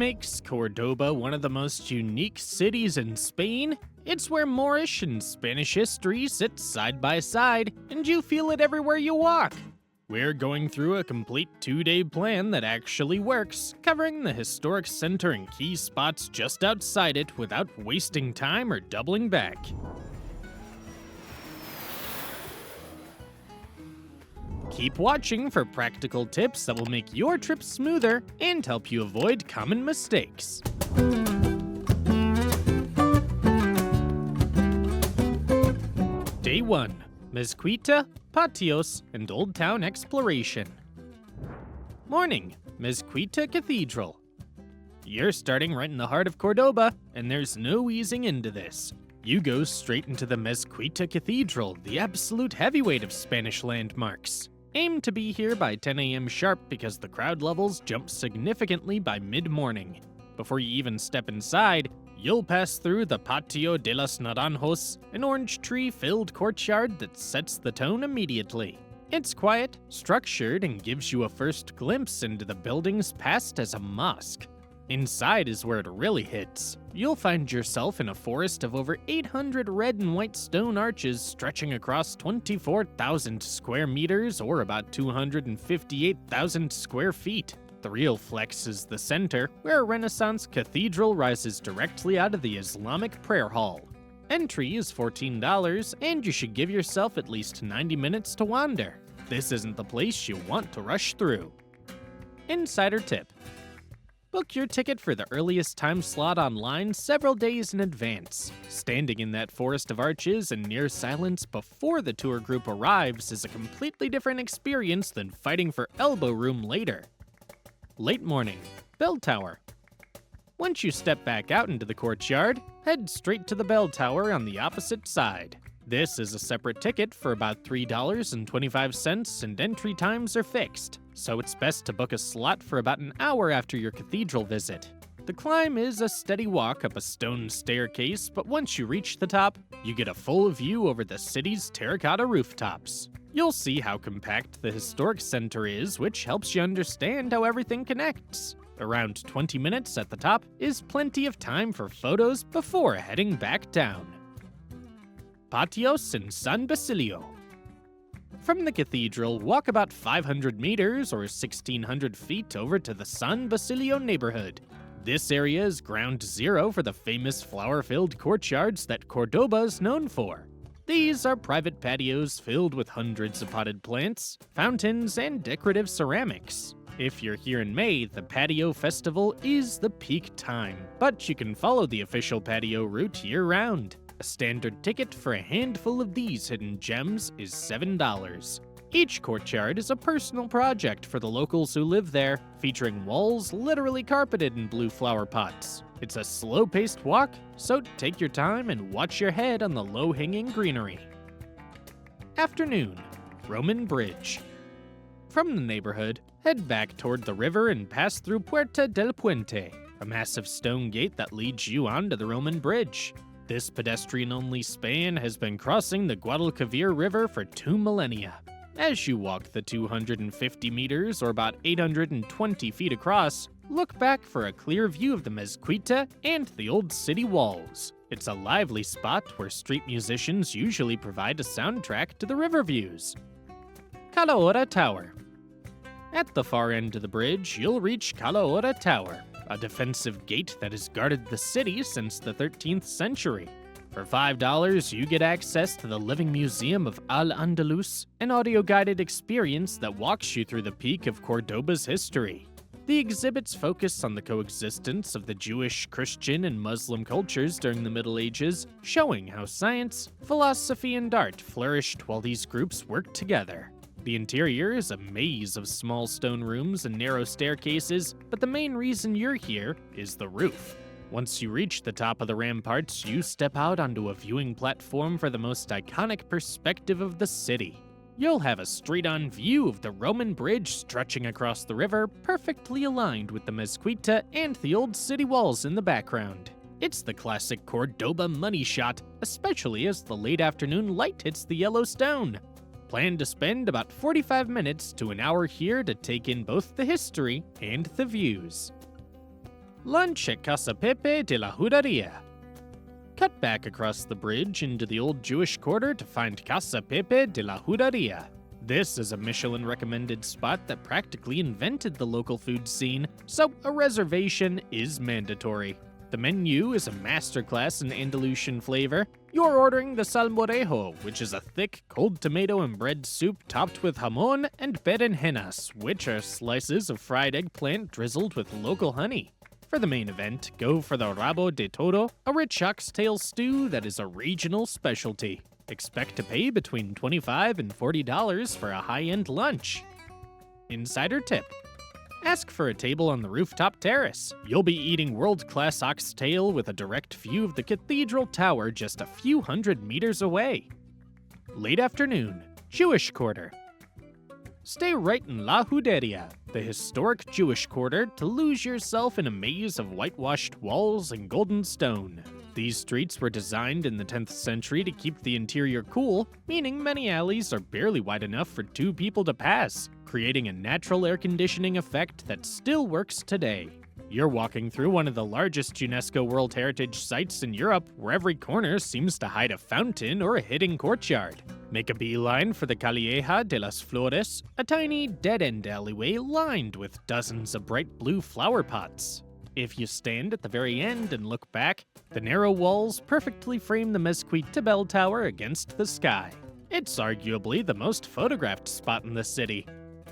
makes Cordoba one of the most unique cities in Spain? It's where Moorish and Spanish history sit side by side, and you feel it everywhere you walk. We're going through a complete 2-day plan that actually works, covering the historic center and key spots just outside it without wasting time or doubling back. Keep watching for practical tips that will make your trip smoother and help you avoid common mistakes. Day 1. Mezquita, Patios, and Old Town Exploration. Morning, Mezquita-Catedral. You're starting right in the heart of Cordoba, and there's no easing into this. You go straight into the Mezquita-Catedral, the absolute heavyweight of Spanish landmarks. Aim to be here by 10 a.m. sharp because the crowd levels jump significantly by mid-morning. Before you even step inside, you'll pass through the Patio de los Naranjos, an orange tree-filled courtyard that sets the tone immediately. It's quiet, structured, and gives you a first glimpse into the building's past as a mosque. Inside is where it really hits. You'll find yourself in a forest of over 800 red and white stone arches stretching across 24,000 square meters or about 258,000 square feet. The real flex is the center, where a Renaissance cathedral rises directly out of the Islamic prayer hall. Entry is $14, and you should give yourself at least 90 minutes to wander. This isn't the place you want to rush through. Insider tip. Book your ticket for the earliest time slot online several days in advance. Standing in that forest of arches and near silence before the tour group arrives is a completely different experience than fighting for elbow room later. Late morning, bell tower. Once you step back out into the courtyard, head straight to the bell tower on the opposite side. This is a separate ticket for about $3.25, and entry times are fixed, so it's best to book a slot for about an hour after your cathedral visit. The climb is a steady walk up a stone staircase, but once you reach the top, you get a full view over the city's terracotta rooftops. You'll see how compact the historic center is, which helps you understand how everything connects. Around 20 minutes at the top is plenty of time for photos before heading back down. Patios and San Basilio. From the cathedral, walk about 500 meters or 1,600 feet over to the San Basilio neighborhood. This area is ground zero for the famous flower-filled courtyards that Cordoba is known for. These are private patios filled with hundreds of potted plants, fountains, and decorative ceramics. If you're here in May, the patio festival is the peak time, but you can follow the official patio route year-round. A standard ticket for a handful of these hidden gems is $7. Each courtyard is a personal project for the locals who live there, featuring walls literally carpeted in blue flower pots. It's a slow-paced walk, so take your time and watch your head on the low-hanging greenery. Afternoon, Roman Bridge. From the neighborhood, head back toward the river and pass through Puerta del Puente, a massive stone gate that leads you onto the Roman Bridge. This pedestrian-only span has been crossing the Guadalquivir River for 2 millennia. As you walk the 250 meters, or about 820 feet across, look back for a clear view of the Mezquita and the old city walls. It's a lively spot where street musicians usually provide a soundtrack to the river views. Calahorra Tower. At the far end of the bridge, you'll reach Calahorra Tower, a defensive gate that has guarded the city since the 13th century. For $5, you get access to the Living Museum of Al-Andalus, an audio-guided experience that walks you through the peak of Cordoba's history. The exhibits focus on the coexistence of the Jewish, Christian, and Muslim cultures during the Middle Ages, showing how science, philosophy, and art flourished while these groups worked together. The interior is a maze of small stone rooms and narrow staircases, but the main reason you're here is the roof. Once you reach the top of the ramparts, you step out onto a viewing platform for the most iconic perspective of the city. You'll have a straight-on view of the Roman bridge stretching across the river, perfectly aligned with the Mezquita and the old city walls in the background. It's the classic Cordoba money shot, especially as the late afternoon light hits the yellow stone. Plan to spend about 45 minutes to an hour here to take in both the history and the views. Lunch at Casa Pepe de la Juderia. Cut back across the bridge into the old Jewish quarter to find Casa Pepe de la Juderia. This is a Michelin-recommended spot that practically invented the local food scene, so a reservation is mandatory. The menu is a masterclass in Andalusian flavor. You're ordering the salmorejo, which is a thick, cold tomato and bread soup topped with jamón and berenjenas, which are slices of fried eggplant drizzled with local honey. For the main event, go for the rabo de toro, a rich oxtail stew that is a regional specialty. Expect to pay between $25 and $40 for a high-end lunch. Insider tip: ask for a table on the rooftop terrace. You'll be eating world-class oxtail with a direct view of the cathedral tower just a few hundred meters away. Late afternoon, Jewish Quarter. Stay right in La Juderia, the historic Jewish quarter, to lose yourself in a maze of whitewashed walls and golden stone. These streets were designed in the 10th century to keep the interior cool, meaning many alleys are barely wide enough for two people to pass, creating a natural air conditioning effect that still works today. You're walking through one of the largest UNESCO World Heritage sites in Europe, where every corner seems to hide a fountain or a hidden courtyard. Make a beeline for the Calleja de las Flores, a tiny dead-end alleyway lined with dozens of bright blue flower pots. If you stand at the very end and look back, the narrow walls perfectly frame the Mezquita-Catedral tower against the sky. It's arguably the most photographed spot in the city.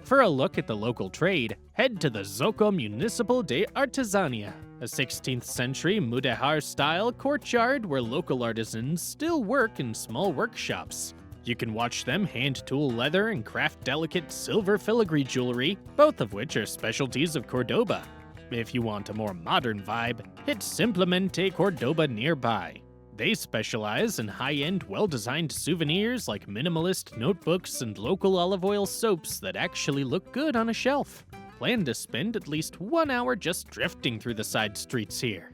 For a look at the local trade, head to the Zoco Municipal de Artesania, a 16th century mudéjar-style courtyard where local artisans still work in small workshops. You can watch them hand-tool leather and craft delicate silver filigree jewelry, both of which are specialties of Cordoba. If you want a more modern vibe, hit Simplemente Cordoba nearby. They specialize in high-end, well-designed souvenirs like minimalist notebooks and local olive oil soaps that actually look good on a shelf. Plan to spend at least 1 hour just drifting through the side streets here.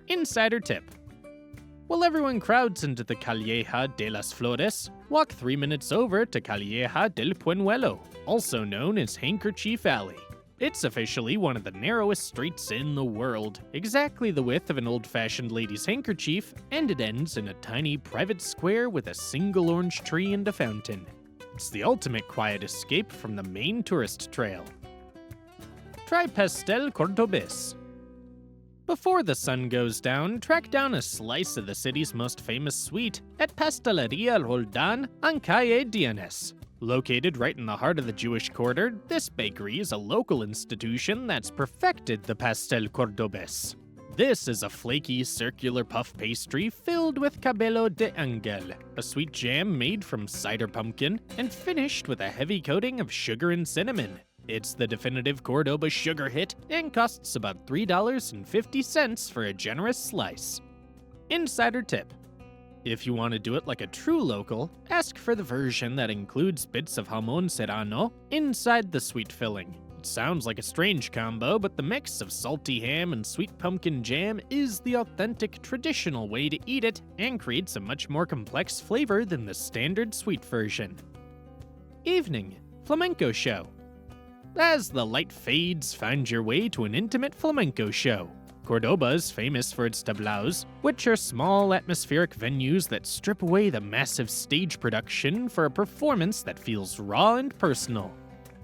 Insider tip: while everyone crowds into the Calleja de las Flores, walk 3 minutes over to Calleja del Puñuelo, also known as Handkerchief Alley. It's officially one of the narrowest streets in the world, exactly the width of an old-fashioned lady's handkerchief, and it ends in a tiny private square with a single orange tree and a fountain. It's the ultimate quiet escape from the main tourist trail. Try pastel cordobés. Before the sun goes down, track down a slice of the city's most famous sweet at Pastelería Roldán on Calle Dianes. Located right in the heart of the Jewish quarter, this bakery is a local institution that's perfected the pastel cordobés. This is a flaky, circular puff pastry filled with cabello de ángel, a sweet jam made from cider pumpkin and finished with a heavy coating of sugar and cinnamon. It's the definitive Cordoba sugar hit and costs about $3.50 for a generous slice. Insider tip: if you want to do it like a true local, ask for the version that includes bits of jamón serrano inside the sweet filling. It sounds like a strange combo, but the mix of salty ham and sweet pumpkin jam is the authentic, traditional way to eat it and creates a much more complex flavor than the standard sweet version. Evening, flamenco show. As the light fades, find your way to an intimate flamenco show. Cordoba is famous for its tablaos, which are small atmospheric venues that strip away the massive stage production for a performance that feels raw and personal.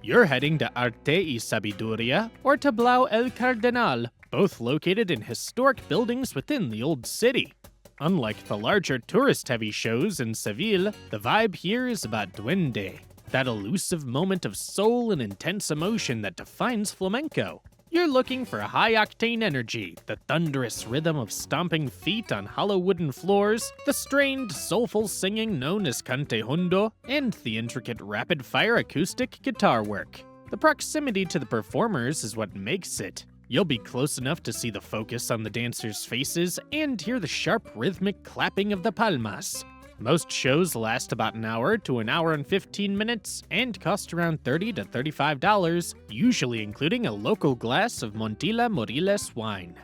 You're heading to Arte y Sabiduría or Tablao El Cardenal, both located in historic buildings within the old city. Unlike the larger tourist-heavy shows in Seville, the vibe here is about duende, that elusive moment of soul and intense emotion that defines flamenco. You're looking for high-octane energy, the thunderous rhythm of stomping feet on hollow wooden floors, the strained, soulful singing known as cante hondo, and the intricate rapid-fire acoustic guitar work. The proximity to the performers is what makes it. You'll be close enough to see the focus on the dancers' faces and hear the sharp, rhythmic clapping of the palmas. Most shows last about an hour to an hour and 15 minutes and cost around $30 to $35, usually including a local glass of Montilla Moriles wine.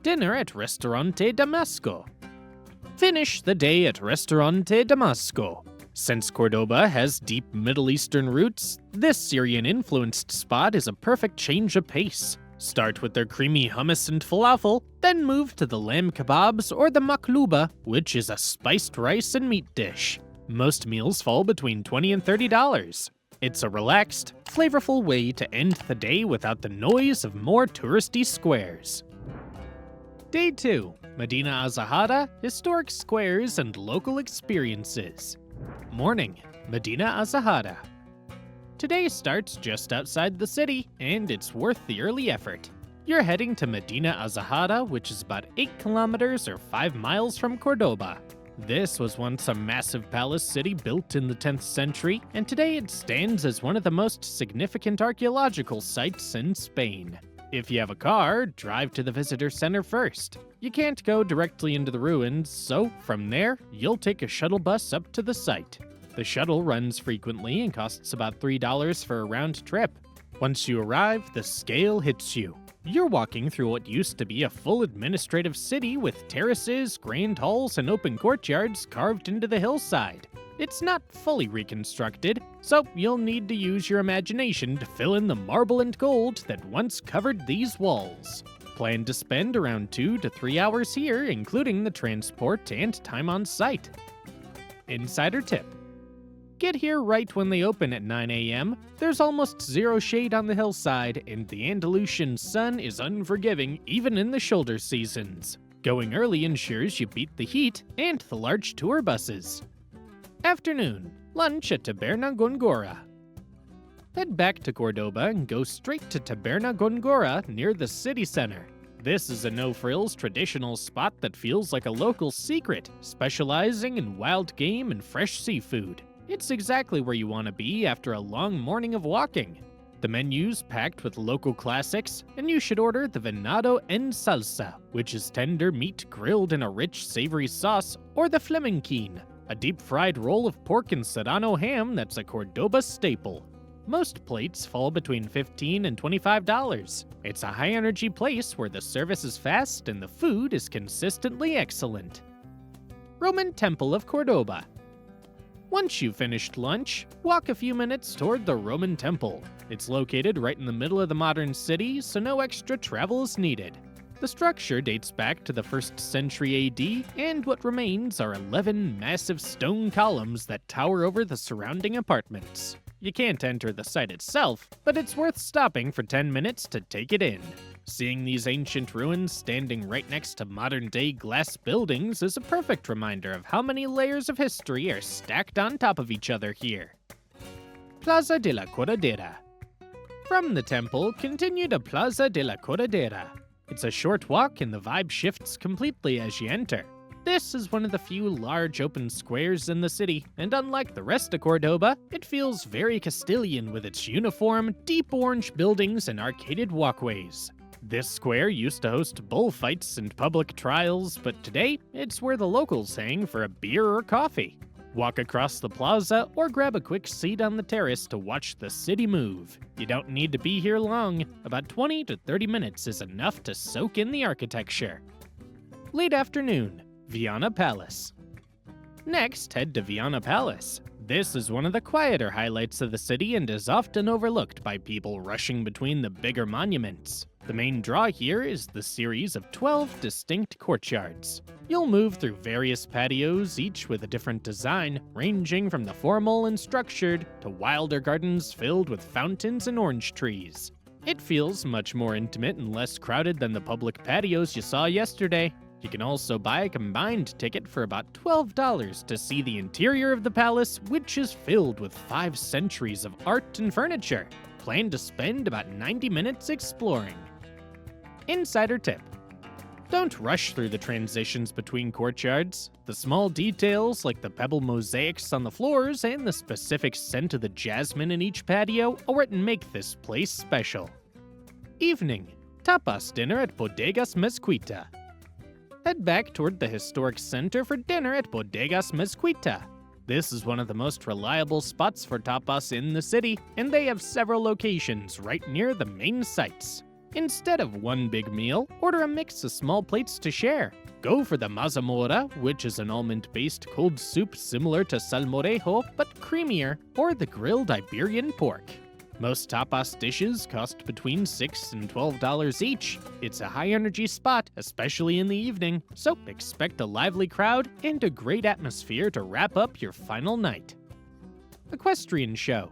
Dinner at Restaurante Damasco. Finish the day at Restaurante Damasco. Since Cordoba has deep Middle Eastern roots, this Syrian-influenced spot is a perfect change of pace. Start with their creamy hummus and falafel, then move to the lamb kebabs or the makluba, which is a spiced rice and meat dish. Most meals fall between $20 and $30. It's a relaxed, flavorful way to end the day without the noise of more touristy squares. Day 2. Medina Azahara, historic squares and local experiences. Morning, Medina Azahara. Today starts just outside the city, and it's worth the early effort. You're heading to Medina Azahara, which is about 8 kilometers or 5 miles from Cordoba. This was once a massive palace city built in the 10th century, and today it stands as one of the most significant archaeological sites in Spain. If you have a car, drive to the visitor center first. You can't go directly into the ruins, so from there, you'll take a shuttle bus up to the site. The shuttle runs frequently and costs about $3 for a round trip. Once you arrive, the scale hits you. You're walking through what used to be a full administrative city with terraces, grand halls, and open courtyards carved into the hillside. It's not fully reconstructed, so you'll need to use your imagination to fill in the marble and gold that once covered these walls. Plan to spend around 2 to 3 hours here, including the transport and time on site. Insider tip. Get here right when they open at 9 a.m. There's almost zero shade on the hillside, and the Andalusian sun is unforgiving even in the shoulder seasons. Going early ensures you beat the heat and the large tour buses. Afternoon, lunch at Taberna Góngora. Head back to Cordoba and go straight to Taberna Góngora near the city center. This is a no-frills traditional spot that feels like a local secret, specializing in wild game and fresh seafood. It's exactly where you want to be after a long morning of walking. The menu's packed with local classics, and you should order the venado en salsa, which is tender meat grilled in a rich, savory sauce, or the flamenquín, a deep-fried roll of pork and serrano ham that's a Cordoba staple. Most plates fall between $15 and $25. It's a high-energy place where the service is fast and the food is consistently excellent. Roman Temple of Cordoba. Once you've finished lunch, walk a few minutes toward the Roman Temple. It's located right in the middle of the modern city, so no extra travel is needed. The structure dates back to the 1st century AD, and what remains are 11 massive stone columns that tower over the surrounding apartments. You can't enter the site itself, but it's worth stopping for 10 minutes to take it in. Seeing these ancient ruins standing right next to modern-day glass buildings is a perfect reminder of how many layers of history are stacked on top of each other here. Plaza de la Corredera. From the temple, continue to Plaza de la Corredera. It's a short walk and the vibe shifts completely as you enter. This is one of the few large open squares in the city, and unlike the rest of Cordoba, it feels very Castilian with its uniform, deep orange buildings and arcaded walkways. This square used to host bullfights and public trials, but today, it's where the locals hang for a beer or coffee. Walk across the plaza or grab a quick seat on the terrace to watch the city move. You don't need to be here long. About 20 to 30 minutes is enough to soak in the architecture. Late afternoon, Viana Palace. Next, head to Viana Palace. This is one of the quieter highlights of the city and is often overlooked by people rushing between the bigger monuments. The main draw here is the series of 12 distinct courtyards. You'll move through various patios, each with a different design, ranging from the formal and structured to wilder gardens filled with fountains and orange trees. It feels much more intimate and less crowded than the public patios you saw yesterday. You can also buy a combined ticket for about $12 to see the interior of the palace, which is filled with 5 centuries of art and furniture. Plan to spend about 90 minutes exploring. Insider tip. Don't rush through the transitions between courtyards. The small details, like the pebble mosaics on the floors and the specific scent of the jasmine in each patio, are what make this place special. Evening. Tapas dinner at Bodegas Mezquita. Head back toward the historic center for dinner at Bodegas Mezquita. This is one of the most reliable spots for tapas in the city, and they have several locations right near the main sites. Instead of one big meal, order a mix of small plates to share. Go for the mazamorra, which is an almond-based cold soup similar to salmorejo, but creamier, or the grilled Iberian pork. Most tapas dishes cost between $6 and $12 each. It's a high-energy spot, especially in the evening, so expect a lively crowd and a great atmosphere to wrap up your final night. Equestrian Show.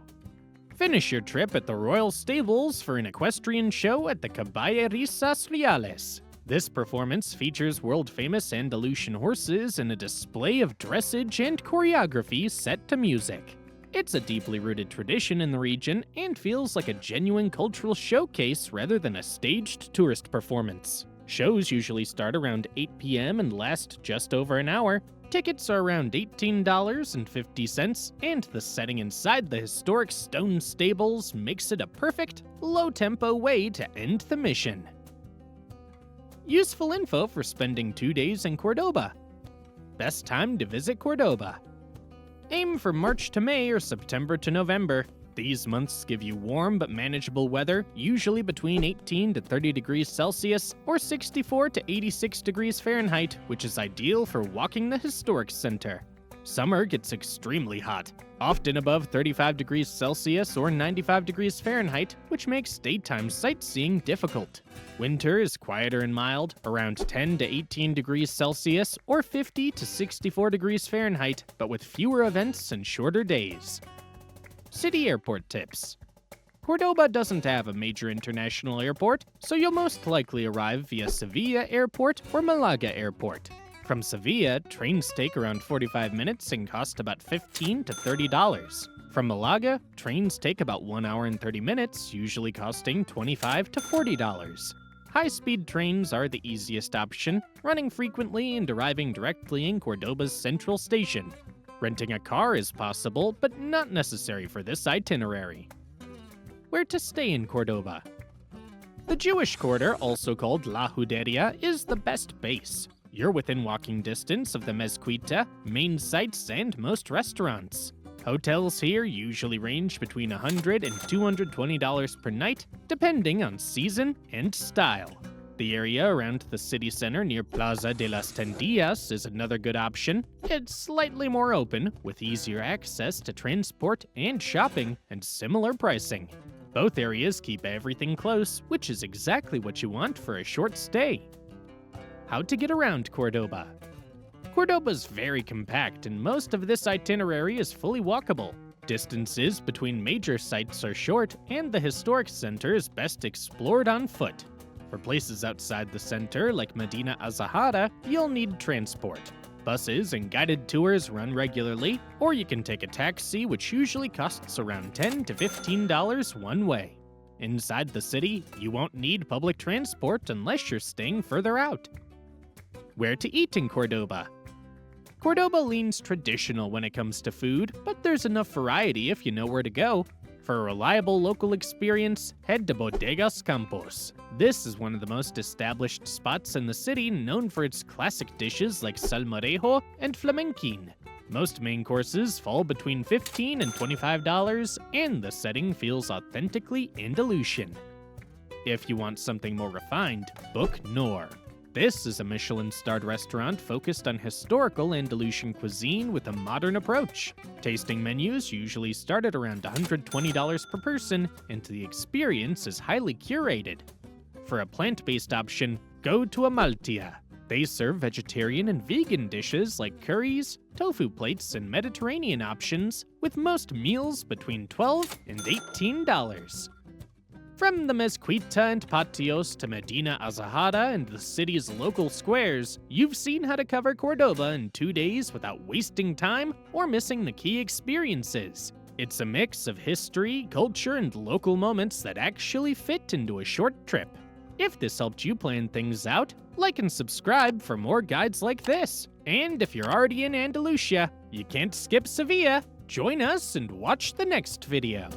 Finish your trip at the Royal Stables for an equestrian show at the Caballerizas Reales. This performance features world-famous Andalusian horses in a display of dressage and choreography set to music. It's a deeply rooted tradition in the region and feels like a genuine cultural showcase rather than a staged tourist performance. Shows usually start around 8 p.m. and last just over an hour. Tickets are around $18.50, and the setting inside the historic stone stables makes it a perfect, low-tempo way to end the mission. Useful info for spending 2 days in Córdoba. Best time to visit Córdoba. Aim for March to May or September to November. These months give you warm but manageable weather, usually between 18 to 30 degrees Celsius or 64 to 86 degrees Fahrenheit, which is ideal for walking the historic center. Summer gets extremely hot, often above 35 degrees Celsius or 95 degrees Fahrenheit, which makes daytime sightseeing difficult. Winter is quieter and mild, around 10 to 18 degrees Celsius or 50 to 64 degrees Fahrenheit, but with fewer events and shorter days. City airport tips. Córdoba doesn't have a major international airport, so you'll most likely arrive via Sevilla Airport or Malaga Airport. From Sevilla, trains take around 45 minutes and cost about $15 to $30. From Malaga, trains take about 1 hour and 30 minutes, usually costing $25 to $40. High-speed trains are the easiest option, running frequently and arriving directly in Córdoba's central station. Renting a car is possible, but not necessary for this itinerary. Where to stay in Córdoba? The Jewish Quarter, also called La Juderia, is the best base. You're within walking distance of the Mezquita, main sites, and most restaurants. Hotels here usually range between $100 and $220 per night, depending on season and style. The area around the city center near Plaza de las Tendillas is another good option. It's slightly more open, with easier access to transport and shopping, and similar pricing. Both areas keep everything close, which is exactly what you want for a short stay. How to get around Córdoba. Córdoba's very compact, and most of this itinerary is fully walkable. Distances between major sites are short, and the historic center is best explored on foot. For places outside the center, like Medina Azahara, you'll need transport. Buses and guided tours run regularly, or you can take a taxi, which usually costs around $10 to $15 one way. Inside the city, you won't need public transport unless you're staying further out. Where to eat in Córdoba? Córdoba leans traditional when it comes to food, but there's enough variety if you know where to go. For a reliable local experience, head to Bodegas Campos. This is one of the most established spots in the city, known for its classic dishes like salmorejo and flamenquín. Most main courses fall between $15 and $25, and the setting feels authentically Andalusian. If you want something more refined, book Noor. This is a Michelin-starred restaurant focused on historical Andalusian cuisine with a modern approach. Tasting menus usually start at around $120 per person, and the experience is highly curated. For a plant-based option, go to Amaltia. They serve vegetarian and vegan dishes like curries, tofu plates, and Mediterranean options, with most meals between $12 and $18. From the Mezquita and Patios to Medina Azahara and the city's local squares, you've seen how to cover Córdoba in 2 days without wasting time or missing the key experiences. It's a mix of history, culture, and local moments that actually fit into a short trip. If this helped you plan things out, like and subscribe for more guides like this. And if you're already in Andalusia, you can't skip Sevilla. Join us and watch the next video.